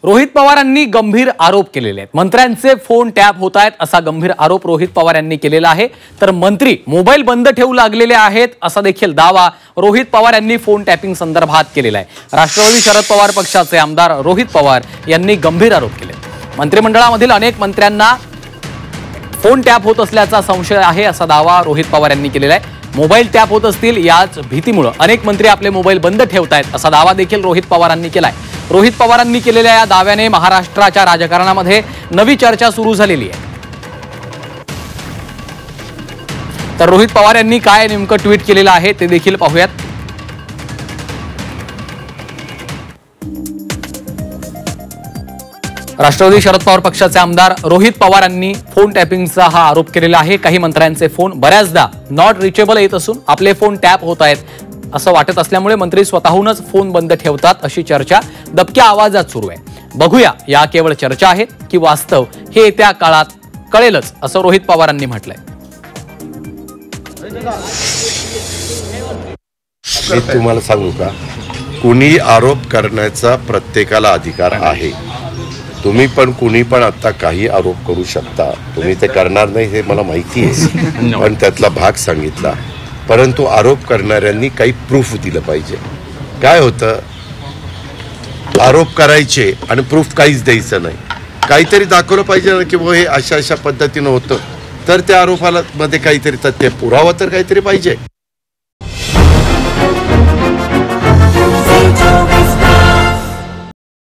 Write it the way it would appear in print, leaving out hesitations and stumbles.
रोहित पवारांनी गंभीर आरोप केलेले आहेत। मंत्र्यांचे फोन टॅप होत आहेत असा गंभीर आरोप रोहित पवार यांनी केलेला आहे। तर मंत्री मोबाईल बंद ठेवू लागलेले आहेत असा देखील दावा रोहित पवार यांनी फोन टॅपिंग संदर्भात केलेला आहे। राष्ट्रवादी शरद पवार पक्षाचे आमदार रोहित पवार यांनी गंभीर आरोप केले। मंत्रिमंडळामधील अनेक मंत्र्यांना फोन टॅप होत असल्याचा संशय आहे असा दावा रोहित पवार यांनी केलेला आहे। मोबाईल टॅप होत असतील याच भीतीमुळे अनेक मंत्री आपले मोबाईल बंद ठेवतायत असा दावा देखील रोहित पवारांनी केलाय। रोहित पवारांनी केलेल्या या दाव्याने महाराष्ट्राच्या राजकारणामध्ये नवी चर्चा सुरू झालेली आहे। तर रोहित पवार यांनी काय नेमकं ट्विट केलेलं आहे ते देखील पाहूयात। राष्ट्रवादी शरद पवार पक्षाचे आमदार रोहित पवार यांनी फोन टॅपिंगचा हा आरोप केलेला आहे। काही मंत्र्यांचे फोन बऱ्याचदा नॉट रिचेबल येत असून आपले फोन टॅप होत आहेत असं वाटत असल्यामुळे मंत्री स्वतःहूनच फोन बंद ठेवतात अशी चर्चा दबक्या आवाजात सुरू आहे। बघूया या केवळ चर्चा आहेत की वास्तव हे येत्या काळात कळेलच असं रोहित पवारांनी म्हटलंय। मी तुम्हाला सांगू का, कुणी आरोप करण्याचा प्रत्येकाला अधिकार आहे। तुम्ही पण कुणी पण आता काही आरोप करू शकता, तुम्ही ते करणार नाही हे मला माहिती आहे, पण त्यातला भाग सांगितला। परंतु आरोप करणाऱ्यांनी काही प्रूफ दिलं पाहिजे। काय होतं, आरोप करायचे आणि प्रूफ काहीच द्यायचं नाही, काहीतरी दाखवलं पाहिजे ना की हे अशा अशा पद्धतीनं होतं, तर त्या आरोपाला मध्ये काहीतरी तथ्य पुरावा तर काहीतरी पाहिजे।